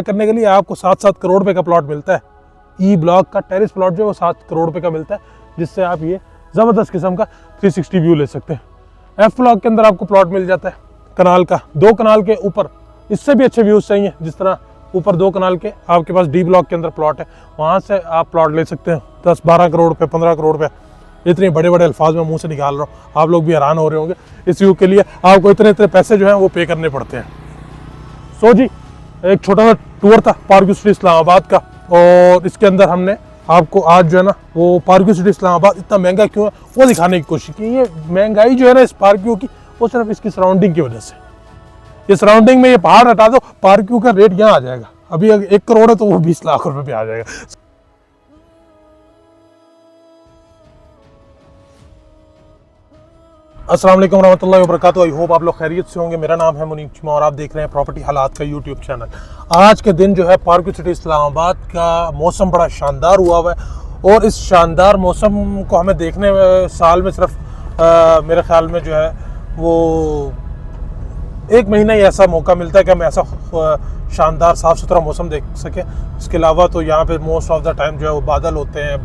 करने के लिए आपको 7-7 करोड़ रुपए का प्लॉट मिलता है। ई ब्लॉक का टेरिस प्लॉट जो है वो 7 करोड़ रुपए का मिलता है, जिससे आप ये ज़बरदस्त किस्म का 360 व्यू ले सकते हैं। एफ ब्लॉक के अंदर आपको प्लॉट मिल जाता है कनाल का, 2 कनाल के ऊपर। इससे भी अच्छे व्यूज़ चाहिए, जिस तरह ऊपर 2 कनाल के आपके पास डी ब्लॉक के अंदर प्लॉट है, वहाँ से आप प्लॉट ले सकते हैं 10-12 करोड़ रुपये, 15 करोड़ रुपये। इतने बड़े बड़े अल्फाज में मुंह से निकाल रहा हूँ, आप लोग भी हैरान हो रहे होंगे। इस व्यू के लिए आपको इतने पैसे जो हैं वो पे करने पड़ते हैं। सो जी, एक छोटा सा टूर था पार्क व्यू सिटी इस्लामाबाद का, और इसके अंदर हमने आपको आज जो है ना वो पार्क व्यू सिटी इस्लामाबाद इतना महंगा क्यों है वो दिखाने की कोशिश की। ये महंगाई जो है ना इस पार्क व्यू की, वो सिर्फ इसकी सराउंडिंग की वजह से। ये सराउंडिंग में ये पहाड़ हटा दो, पार्क व्यू का रेट यहाँ आ जाएगा। अभी 1 करोड़ है तो वो 20 लाख रुपए पे आ जाएगा। अस्सलाम वालेकुम रहमतुल्लाहि व बरकातुहू। आई होप आप लोग खैरियत से होंगे। मेरा नाम है मुनीब चीमा और आप देख रहे हैं प्रॉपर्टी हालात का यूट्यूब चैनल। आज के दिन जो है पार्क व्यू सिटी इस्लामाबाद का मौसम बड़ा शानदार हुआ हुआ है, और इस शानदार मौसम को हमें देखने में साल में सिर्फ मेरे ख्याल में जो है वो 1 महीना ही ऐसा मौका मिलता है कि हम ऐसा शानदार साफ़ सुथरा मौसम देख सकें। इसके अलावा तो यहाँ पे मोस्ट ऑफ द टाइम जो है वो बादल होते हैं,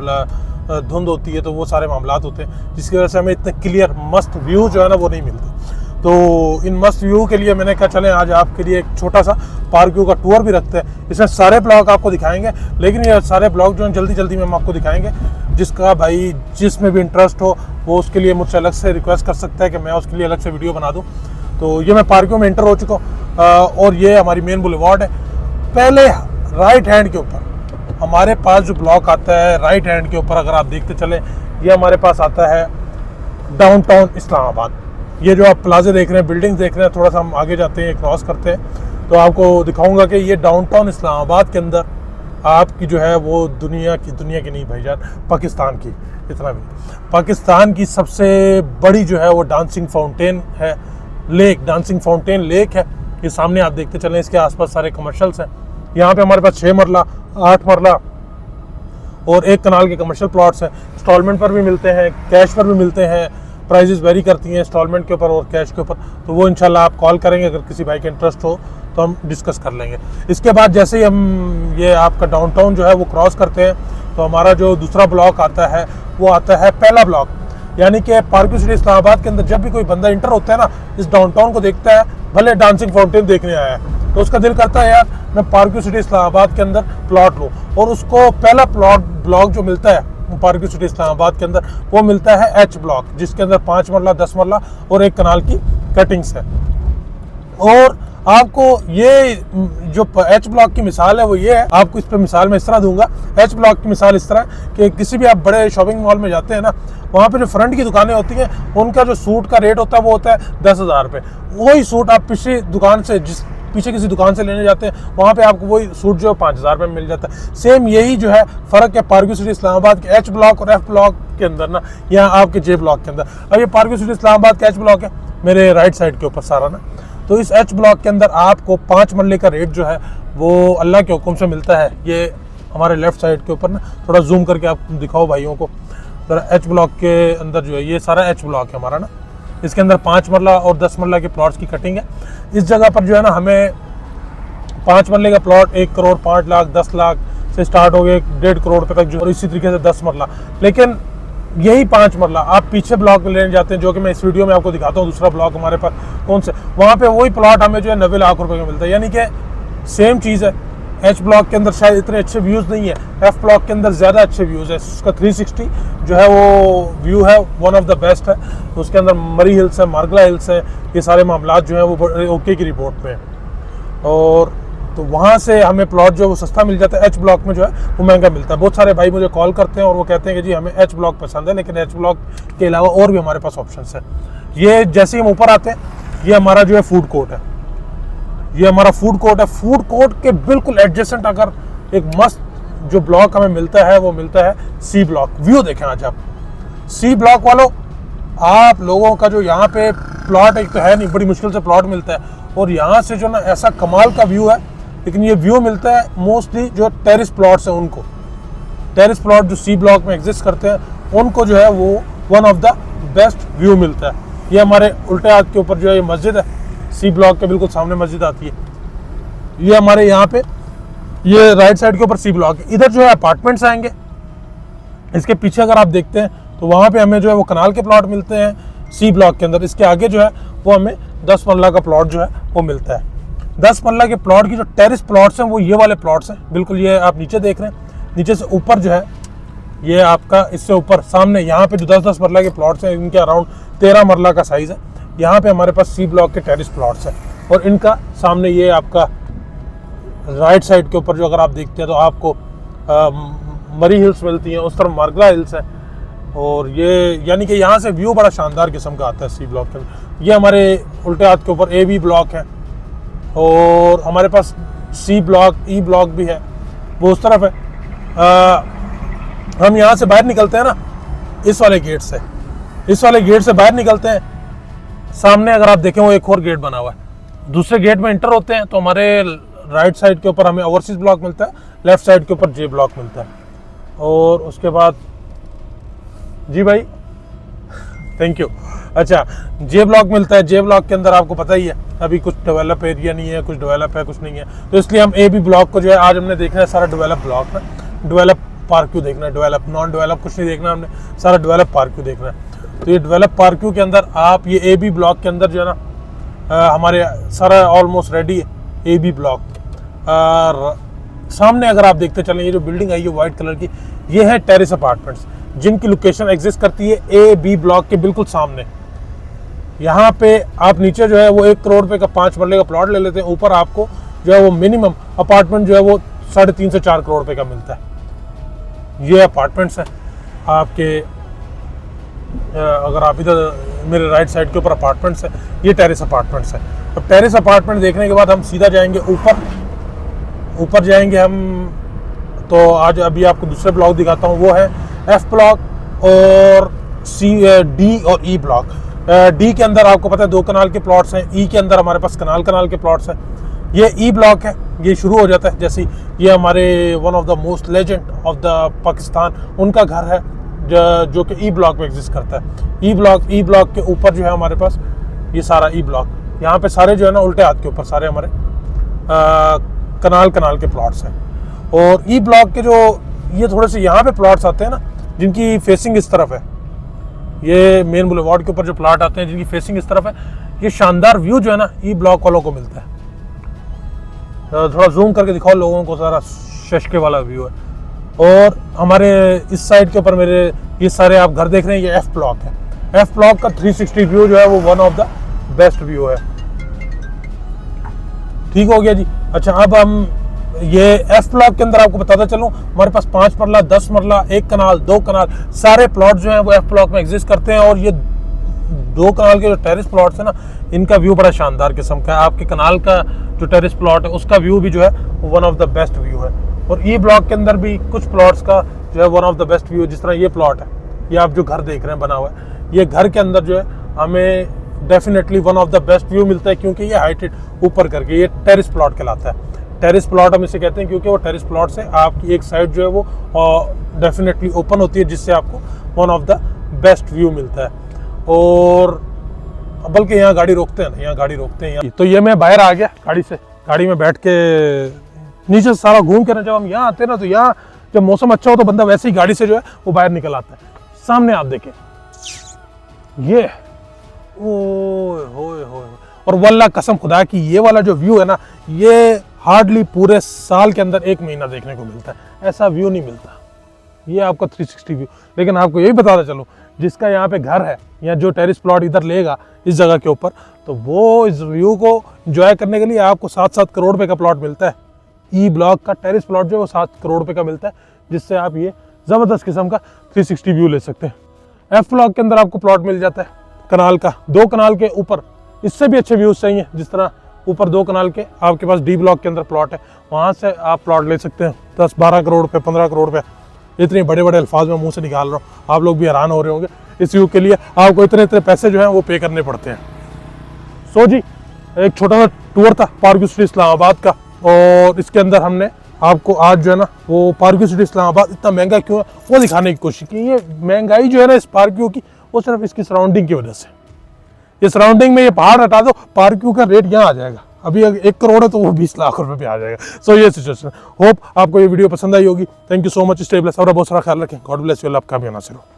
धुंध होती है, तो वो सारे मामलात होते हैं, जिसकी वजह से हमें इतने क्लियर मस्त व्यू जो है ना वो नहीं मिलते। तो इन मस्त व्यू के लिए मैंने कहा चलें आज आपके लिए एक छोटा सा पार्क व्यू का टूर भी रखते हैं। इसमें सारे ब्लॉग आपको दिखाएंगे, लेकिन ये सारे ब्लॉग जो हैं जल्दी जल्दी में हम आपको दिखाएंगे। जिसका भाई जिसमें भी इंटरेस्ट हो वो उसके लिए मुझसे अलग से रिक्वेस्ट कर सकता है कि मैं उसके लिए अलग से वीडियो बना दूँ। तो ये मैं पार्क व्यू में एंटर हो चुका हूँ, और ये हमारी मेन बुलेवार्ड है। पहले राइट हैंड के ऊपर हमारे पास जो ब्लॉक आता है, राइट हैंड के ऊपर अगर आप देखते चले, ये हमारे पास आता है डाउनटाउन इस्लामाबाद। ये जो आप प्लाजे देख रहे हैं, बिल्डिंग्स देख रहे हैं, थोड़ा सा हम आगे जाते हैं, क्रॉस करते हैं तो आपको दिखाऊंगा कि ये डाउनटाउन इस्लामाबाद के अंदर आपकी जो है वो दुनिया की नहीं भाईजान, पाकिस्तान की, इतना भी पाकिस्तान की सबसे बड़ी जो है वो डांसिंग फाउंटेन है, लेक, डांसिंग फाउंटेन लेक है। ये सामने आप देखते चलें, इसके आसपास सारे कमर्शियल्स हैं। यहाँ पे हमारे पास 6 मरला, 8 मरला और 1 कनाल के कमर्शियल प्लॉट्स हैं। इंस्टॉलमेंट पर भी मिलते हैं, कैश पर भी मिलते हैं। प्राइजेस वेरी करती हैं इंस्टॉलमेंट के ऊपर और कैश के ऊपर, तो वो इंशाल्लाह आप कॉल करेंगे अगर किसी भाई का इंटरेस्ट हो तो हम डिस्कस कर लेंगे। इसके बाद जैसे ही हम ये आपका डाउनटाउन जो है वो क्रॉस करते हैं तो हमारा जो दूसरा ब्लॉक आता है वो आता है पहला ब्लॉक। यानी कि पार्क व्यू सिटी इस्लामाबाद के अंदर जब भी कोई बंदा इंटर होता है ना, इस डाउनटाउन को देखता है, भले डांसिंग फाउंटेन देखने आया है, तो उसका दिल करता है यार मैं पार्क व्यू सिटी इस्लामाबाद के अंदर प्लॉट लूँ, और उसको पहला ब्लॉक जो मिलता है पार्क व्यू सिटी इस्लामाबाद के अंदर वो मिलता है एच ब्लॉक, जिसके अंदर 5 मरला, 10 मरला और 1 कनाल की कटिंग्स है। और आपको ये जो एच ब्लॉक की मिसाल है वो ये है, आपको इस पर मिसाल मैं इस तरह दूंगा। एच ब्लॉक की मिसाल इस तरह कि किसी भी आप बड़े शॉपिंग मॉल में जाते हैं ना, वहाँ पे जो फ्रंट की दुकानें होती हैं उनका जो सूट का रेट होता है वो होता है 10,000 रुपये। वही सूट आप पिछली दुकान से, जिस पीछे किसी दुकान से लेने जाते हैं, वहाँ पे आपको वही सूट जो है 5,000 रुपये में मिल जाता है। सेम यही जो है फ़र्क है पार्क व्यू सिटी इस्लामाबाद के एच ब्लॉक और एफ ब्लॉक के अंदर ना, यहाँ आपके जे ब्लॉक के अंदर। अब ये पार्क व्यू सिटी इस्लामाबाद का एच ब्लॉक है मेरे राइट साइड के ऊपर सारा ना, तो इस एच ब्लॉक के अंदर आपको 5 मरले का रेट जो है वो अल्लाह के हुक्म से मिलता है। ये हमारे लेफ्ट साइड के ऊपर ना, थोड़ा जूम करके आप दिखाओ भाइयों को जरा। एच ब्लॉक के अंदर जो है ये सारा एच ब्लॉक है हमारा ना, इसके अंदर 5 मरला और 10 मरला के प्लॉट्स की कटिंग है। इस जगह पर जो है ना हमें 5 मरले का प्लॉट 1 करोड़ 5 लाख 10 लाख से स्टार्ट हो गए 1.5 करोड़ रुपये तक जो, और इसी तरीके से 10 मरला। लेकिन यही 5 मरला आप पीछे ब्लॉक लेने जाते हैं, जो कि मैं इस वीडियो में आपको दिखाता हूँ। दूसरा ब्लॉक हमारे पास कौन से, वहाँ पे वही प्लॉट हमें जो है 90 लाख रुपए का मिलता है। यानी कि सेम चीज़ है। एच ब्लॉक के अंदर शायद इतने अच्छे व्यूज़ नहीं है, एफ ब्लॉक के अंदर ज़्यादा अच्छे व्यूज़ है। उसका 360 जो है वो व्यू है, वन ऑफ द बेस्ट है। उसके अंदर मरी हिल्स है, मार्गला हिल्स है, ये सारे मामलात जो हैं वो ओके की रिपोर्ट में है। और तो वहाँ से हमें प्लॉट जो है वो सस्ता मिल जाता है। एच ब्लॉक में जो है वो महंगा मिलता है। बहुत सारे भाई मुझे कॉल करते हैं और वो कहते हैं कि जी हमें एच ब्लॉक पसंद है, लेकिन एच ब्लॉक के अलावा और भी हमारे पास ऑप्शंस हैं। ये जैसे ही हम ऊपर आते हैं, ये हमारा जो है फूड कोर्ट है। ये हमारा फूड कोर्ट है। फूड कोर्ट के बिल्कुल एडजेसेंट अगर एक मस्त जो ब्लॉक हमें मिलता है वो मिलता है सी ब्लॉक। व्यू देखें आज आप सी ब्लॉक वालों, आप लोगों का जो यहाँ पे प्लॉट एक तो है नहीं, बड़ी मुश्किल से प्लॉट मिलता है, और यहाँ से जो ना ऐसा कमाल का व्यू है। लेकिन ये व्यू मिलता है मोस्टली जो टेरिस प्लॉट्स हैं उनको, टेरिस प्लॉट जो सी ब्लॉक में एग्जिस्ट करते हैं उनको जो है वो one of the best view मिलता है। ये हमारे उल्टे हाथ के ऊपर जो है ये मस्जिद है, सी ब्लॉक के बिल्कुल सामने मस्जिद आती है। ये हमारे यहाँ पे ये राइट साइड के ऊपर सी ब्लॉक है। इधर जो है अपार्टमेंट्स आएंगे। इसके पीछे अगर आप देखते हैं तो वहाँ पे हमें जो है वो कनाल के प्लॉट मिलते हैं सी ब्लॉक के अंदर। इसके आगे जो है वो हमें 10 मरला का प्लॉट जो है वो मिलता है। 10 मरला के प्लॉट की जो टेरिस प्लॉट्स हैं वो ये वाले प्लॉट्स हैं, बिल्कुल ये आप नीचे देख रहे हैं। नीचे से ऊपर जो है ये आपका, इससे ऊपर सामने यहाँ पे जो 10-10 मरला के प्लॉट्स हैं इनके अराउंड 13 मरला का साइज़ है। यहाँ पे हमारे पास सी ब्लॉक के टेरिस प्लॉट्स हैं और इनका सामने ये आपका राइट साइड के ऊपर जो अगर आप देखते हैं तो आपको मरी हिल्स मिलती हैं, उस तरफ मार्गला हिल्स है। और ये यानी कि यहाँ से व्यू बड़ा शानदार किस्म का आता है सी ब्लॉक के अंदर। ये हमारे उल्टे हाथ के ऊपर ए बी ब्लॉक है और हमारे पास सी ब्लॉक ई ब्लॉक भी है, वो उस तरफ है। हम यहाँ से बाहर निकलते हैं ना इस वाले गेट से, इस वाले गेट से बाहर निकलते हैं, सामने अगर आप देखें वो एक और गेट बना हुआ है। दूसरे गेट में इंटर होते हैं तो हमारे राइट साइड के ऊपर हमें ओवरसीज ब्लॉक मिलता है, लेफ्ट साइड के ऊपर जे ब्लॉक मिलता है। और उसके बाद जी भाई थैंक यू। अच्छा, जे ब्लॉक मिलता है। जे ब्लॉक के अंदर आपको पता ही है अभी कुछ डेवलप एरिया नहीं है, कुछ डेवलप है, कुछ नहीं है, तो इसलिए हम ए बी ब्लॉक को जो है आज हमने देखना है सारा डेवलप ब्लॉक है। डेवलप पार्क क्यों देखना है, डेवलप नॉन डेवलप कुछ नहीं देखना, हमने सारा डेवलप पार्क क्यों देखना है। तो ये डेवलप पार्क क्यों के अंदर आप ये ए बी ब्लॉक के अंदर जो है ना हमारे सारा ऑलमोस्ट रेडी है ए बी ब्लॉक। सामने अगर आप देखते चलें ये जो बिल्डिंग आई है वाइट कलर की, ये है टेरिस अपार्टमेंट्स जिनकी लोकेशन एग्जिस्ट करती है ए बी ब्लॉक के बिल्कुल सामने। यहाँ पे आप नीचे जो है वो 1 करोड़ रुपए का 5 मरले का प्लॉट ले लेते हैं, ऊपर आपको जो है वो मिनिमम अपार्टमेंट जो है वो 3.5 से 4 करोड़ रुपए का मिलता है। ये अपार्टमेंट्स हैं आपके। अगर आप इधर मेरे राइट साइड के ऊपर अपार्टमेंट्स हैं, ये टेरिस अपार्टमेंट्स हैं। अब टेरिस अपार्टमेंट देखने के बाद हम सीधा जाएंगे ऊपर जाएंगे हम। तो आज अभी आपको दूसरे ब्लॉक दिखाता हूँ, वो है एफ ब्लॉक और डी और ई ब्लॉक। डी के अंदर आपको पता है 2 कनाल के प्लॉट्स हैं, ई के अंदर हमारे पास कनाल के प्लॉट्स हैं। ये ई ब्लॉक है, ये शुरू हो जाता है जैसे ये हमारे one of the most legend of the Pakistan उनका घर है जो कि ई ब्लॉक में एग्जिस्ट करता है। ई ब्लॉक के ऊपर जो है हमारे पास ये सारा ई ब्लॉक, यहाँ पे सारे जो है ना उल्टे हाथ के ऊपर सारे हमारे कनाल के प्लॉट्स हैं। और ई ब्लॉक के जो ये थोड़े से यहाँ पे प्लॉट्स आते हैं ना जिनकी फेसिंग इस तरफ है, ये मेन बुलेवार्ड के ऊपर जो प्लॉट आते हैं जिनकी फेसिंग इस तरफ है, ये शानदार व्यू जो है ना ई ब्लॉक वालों को मिलता है। थोड़ा जूम करके दिखाओ लोगों को, सारा शशके वाला व्यू है। और हमारे इस साइड के ऊपर मेरे ये सारे आप घर देख रहे हैं, ये एफ ब्लॉक है। एफ ब्लॉक का 360 व्यू जो है वो one of the best view है। ठीक हो गया जी। अच्छा, अब हम ये एफ ब्लॉक के अंदर आपको बताता चलूं, हमारे पास 5 मरला, 10 मरला, 1 कनाल, 2 कनाल सारे प्लॉट जो हैं वो एफ ब्लॉक में एग्जिस्ट करते हैं। और ये 2 कनाल के जो टेरिस प्लॉट्स है ना, इनका व्यू बड़ा शानदार किस्म का है। आपके कनाल का जो टेरिस प्लॉट है उसका व्यू भी जो है one of the best view है। और ई ब्लॉक के अंदर भी कुछ प्लॉट्स का जो है one of the best view, जिस तरह ये प्लॉट है, ये आप जो घर देख रहे हैं बना हुआ है, ये घर के अंदर जो है हमें definitely one of the best view मिलता है, क्योंकि ये हाइटेड ऊपर करके ये टेरिस प्लॉट कहलाता है। टेरिस प्लॉट हम इसे कहते हैं क्योंकि वो टेरिस प्लॉट से आपकी एक साइड जो है वो डेफिनेटली ओपन होती है, जिससे आपको one of the best view मिलता है। और बल्कि यहाँ गाड़ी रोकते हैं ना, यहाँ गाड़ी रोकते हैं। तो ये मैं बाहर आ गया गाड़ी में बैठ के नीचे से सारा घूम के ना, जब हम यहाँ आते हैं ना तो यहाँ जब मौसम अच्छा हो तो बंदा वैसे ही गाड़ी से जो है वो बाहर निकल आता है। सामने आप देखें ये ओए और वल्लाह कसम खुदा की ये वाला जो व्यू है ना, ये हार्डली पूरे साल के अंदर 1 महीना देखने को मिलता है। ऐसा व्यू नहीं मिलता, ये आपका 360 व्यू। लेकिन आपको यही बताता चलो, जिसका यहाँ पे घर है या जो टेरिस प्लॉट इधर लेगा इस जगह के ऊपर, तो वो इस व्यू को एंजॉय करने के लिए आपको 7-7 करोड़ रुपए का प्लॉट मिलता है। ई ब्लॉक का टेरिस प्लॉट जो है वो 7 करोड़ रुपए का मिलता है, जिससे आप ये ज़बरदस्त किस्म का 360 व्यू ले सकते हैं। एफ ब्लॉक के अंदर आपको प्लॉट मिल जाता है कनाल का, 2 कनाल के ऊपर। इससे भी अच्छे व्यूज़ चाहिए, जिस तरह ऊपर 2 कनाल के आपके पास डी ब्लॉक के अंदर प्लॉट है, वहाँ से आप प्लॉट ले सकते हैं 10-12 करोड़ रुपये, 15 करोड़ रुपये। इतने बड़े बड़े अल्फाज में मुंह से निकाल रहा हूँ, आप लोग भी हैरान हो रहे होंगे। इस व्यू के लिए आपको इतने पैसे जो हैं वो पे करने पड़ते हैं। सो जी, एक छोटा सा टूर था पार्क सिटी इस्लामाबाद का, और इसके अंदर हमने आपको आज जो है ना वो पार्क सिटी इस्लामाबाद इतना महंगा क्यों है वो दिखाने की कोशिश की। ये महंगाई जो है ना इस पार्क की, वो सिर्फ इसकी सराउंडिंग की वजह से। ये सराउंडिंग में ये पहाड़ हटा दो, पार्क का रेट यहाँ आ जाएगा। अभी 1 करोड़ है तो वो 20 लाख रुपए पे आ जाएगा। सो ये सिचुएशन। होप आपको ये वीडियो पसंद आई होगी। Thank you so much. Stay blessed और बहुत सारा ख्याल रखें। God bless you. अल्लाह आपका भी नासिर हो।